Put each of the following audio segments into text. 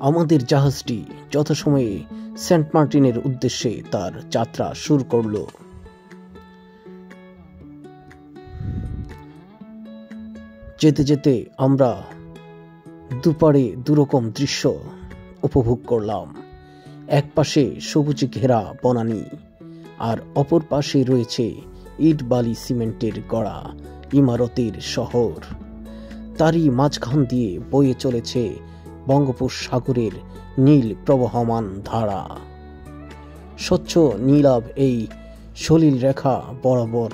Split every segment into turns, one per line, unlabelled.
আমাদের জাহাজটি যথাসময়ে সেন্ট মার্টিনের উদ্দেশ্যে তার যাত্রা শুরু করল। যেতে যেতে আমরা দুপারে দুরকম দৃশ্য উপভোগ করলাম। এক পাশে সবুজে ঘেরা বনানী, আর অপর পাশে রয়েছে ইট বালি সিমেন্টের গড়া ইমারতের শহর। তারই মাঝখান দিয়ে বয়ে চলেছে বঙ্গোপসাগরের নীল প্রবহমান ধারা। স্বচ্ছ নীলাভ এই সলিল রেখা বরাবর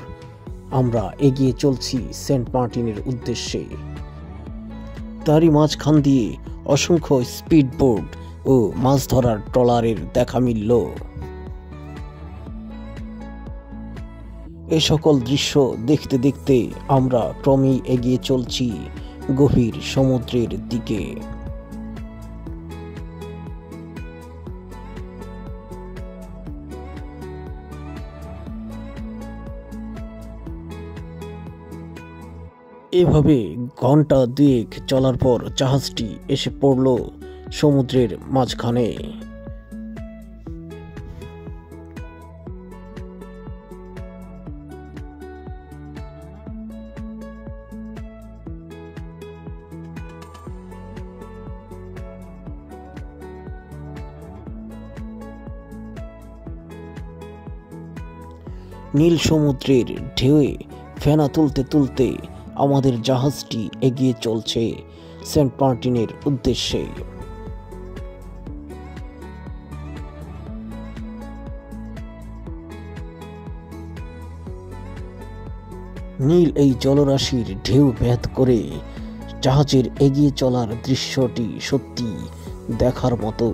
আমরা এগিয়ে চলছি সেন্ট মার্টিনের উদ্দেশ্যে। তারই মাঝখান দিয়ে অসংখ্য স্পিড বোট ও মাছ ধরার ট্রলারের দেখা মিলল। এ সকল দৃশ্য দেখতে দেখতে আমরা ক্রমেই এগিয়ে চলছি গভীর সমুদ্রের দিকে। এভাবে ঘন্টা দুয়েক চলার পর জাহাজটি এসে পড়ল সমুদ্রের মাঝখানে। নীল সমুদ্রের ঢেউয়ে ফেনা তুলতে তুলতে আমাদের জাহাজটি এগিয়ে চলছে সেন্ট মার্টিনের উদ্দেশ্যে। নীল এই জলরাশির ঢেউ ভেদ করে জাহাজের এগিয়ে চলার দৃশ্যটি সত্যি দেখার মতো।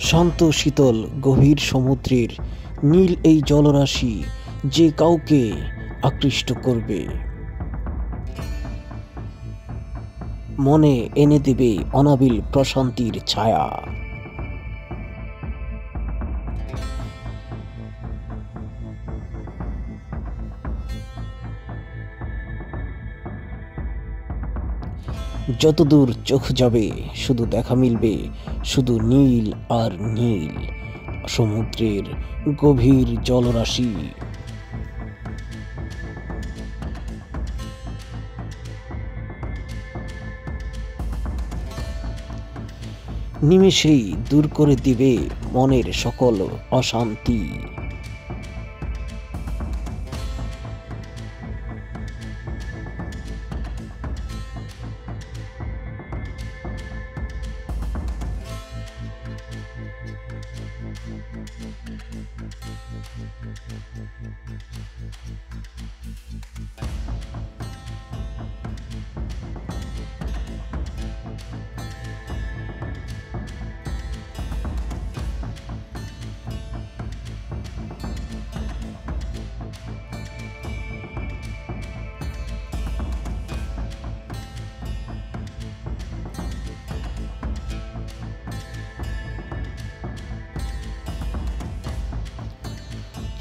শান্ত শীতল গভীর সমুদ্রের নীল এই জলরাশি যে কাউকে আকৃষ্ট করবে, মনে এনে দেবে অনাবিল প্রশান্তির ছায়া। যতদূর চোখ যাবে শুধু দেখা মিলবে শুধু নীল আর নীল সমুদ্রের গভীর জলরাশি। নিমেষেই দূর করে দিবে মনের সকল অশান্তি।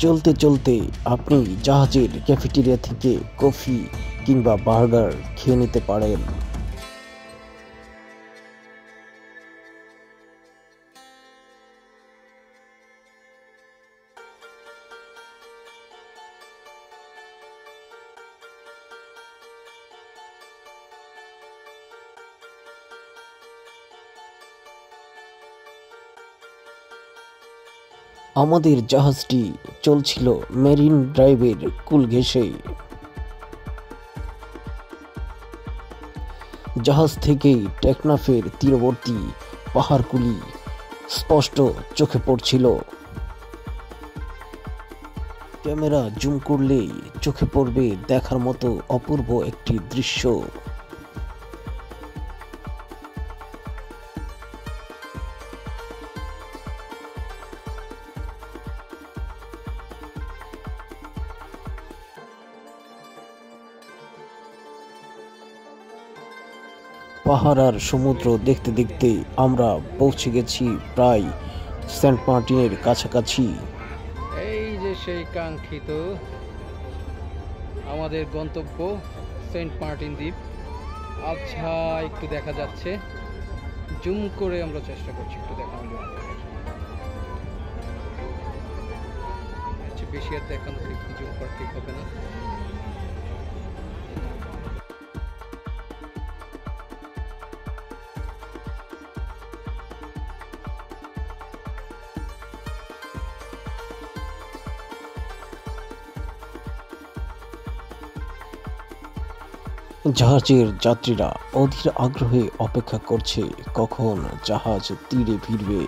চলতে চলতে আপনি জাহাজের ক্যাফেটেরিয়া থেকে কফি কিংবা বার্গার খেয়ে নিতে পারেন। আমাদের জাহাজটি চলছিল মেরিন ড্রাইভের কুল ঘেঁষে। জাহাজ থেকেই টেকনাফের তীরবর্তী পাহাড়গুলি স্পষ্ট চোখে পড়ছিল। ক্যামেরা জুম করলেই চোখে পড়বে দেখার মতো অপূর্ব একটি দৃশ্য। পাহাড় আর সমুদ্র দেখতে দেখতে আমরা পৌঁছে গেছি প্রায় সেন্ট মার্টিনের কাছাকাছি।
এই যে সেই কাঙ্ক্ষিত আমাদের গন্তব্য সেন্ট মার্টিন দ্বীপ। আচ্ছা, একটু দেখা যাচ্ছে, জুম করে আমরা চেষ্টা করছি একটু দেখানোর জন্য। বেশি আর দেখানো ঠিক জুম করা ঠিক হবে না।
জাহাজের যাত্রীরা অধীর আগ্রহে অপেক্ষা করছে কখন জাহাজ তীরে ভিড়বে।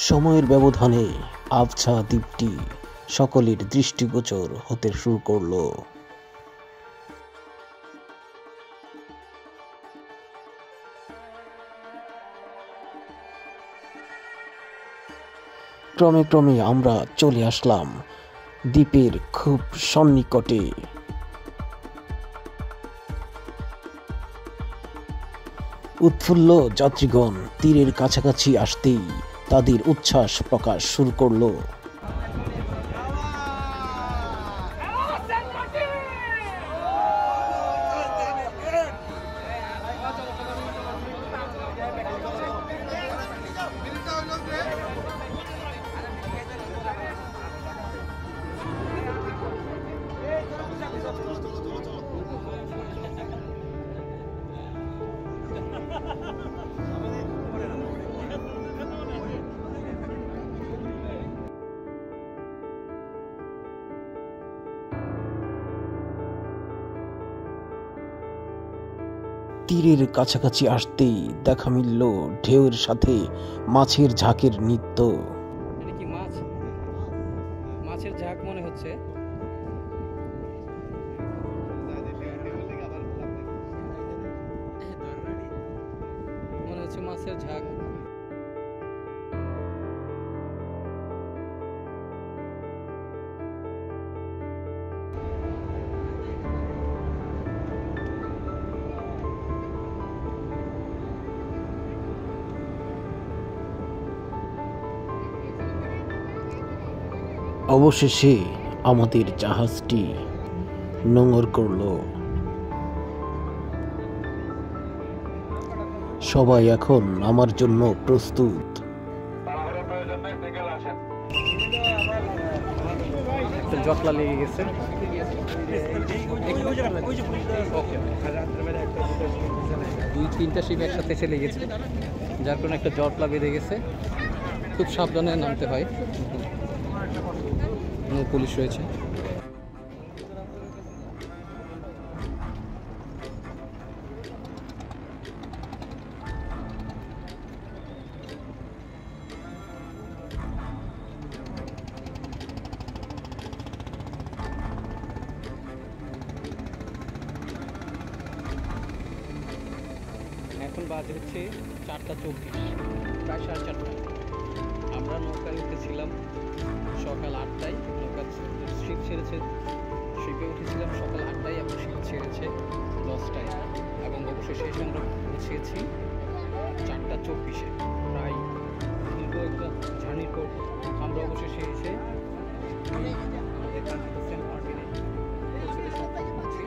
সময়ের ব্যবধানে আবছা দ্বীপটি সকলের দৃষ্টিগোচর হতে শুরু করলো। ক্রমে ক্রমে আমরা চলে আসলাম দ্বীপের খুব সন্নিকটে। উৎফুল্ল যাত্রীগণ তীরের কাছাকাছি আসতেই তাদের উচ্ছ্বাস প্রকাশ শুরু করলো। তীরের কাছাকাছি আসতেই দেখা মিলল ঢেউয়ের সাথে মাছের ঝাঁকের নৃত্য।
এটা কি মাছ? মাছের ঝাঁক মনে হচ্ছে। মনে হচ্ছে মাছের ঝাঁক।
অবশেষে আমাদের জাহাজটি নোঙর করল। সবাই এখন আমার জন্য প্রস্তুত।
জটলা লেগে গেছে। দুই তিনটা শিপ একসাথে চলে গেছে, যার কারণে একটা জটলা বেঁধে গেছে। খুব সাবধানে নামতে হয়। পুলিশ রয়েছে। এখন বাজে হচ্ছে 4:24, প্রায় 4:30। আমরা নৌকায় উঠেছিলাম সকাল 8টায়। নৌকা শিপ ছেড়েছে, শিপে উঠেছিলাম সকাল 8টায় এবং শিপ ছেড়েছে 10টায়। এবং অবশ্যই শেষে আমরা পৌঁছেছি 4:24-এ। প্রায় দীর্ঘ একটা জার্নির পর আমরা অবশেষে এসে আমাদের কাঙ্ক্ষিত সেন্ট মার্টিনে পৌঁছেছি।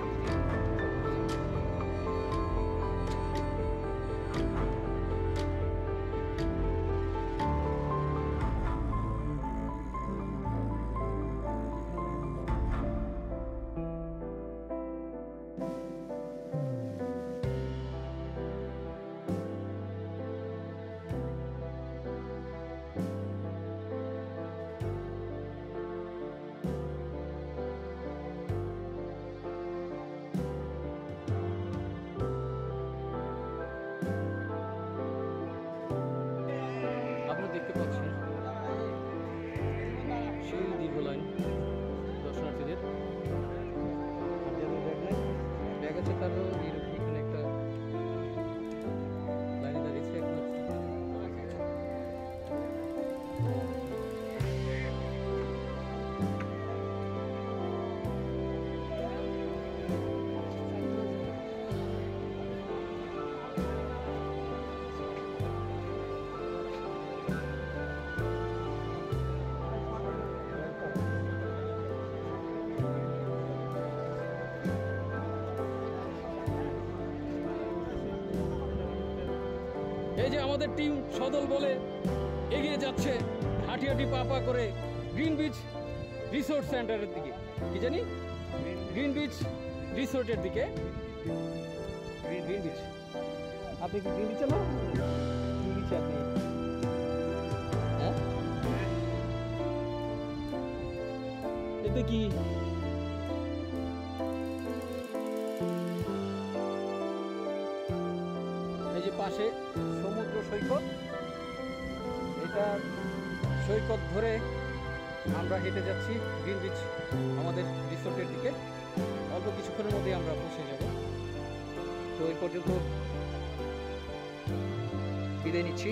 এই যে আমাদের টিম সদল বলে এগিয়ে যাচ্ছে হাঁটি হাঁটি পা পা করে গ্রিন বিচ রিসোর্ট সেন্টারের দিকে। কি জানি গ্রিন বিচ রিসোর্টের দিকে। গ্রিন বিচ, আপনি কি গ্রিন বিচে না? গ্রিন বিচে আপনি, হ্যাঁ এতে কি এই যে পাশে সমুদ্র সৈকত, এটা সৈকত ধরে আমরা হেঁটে যাচ্ছি গ্রিন বিচ আমাদের রিসোর্টের দিকে। অল্প কিছুক্ষণের মধ্যেই আমরা পৌঁছে যাব। তো এই পর্যন্ত বিদায় নিচ্ছি।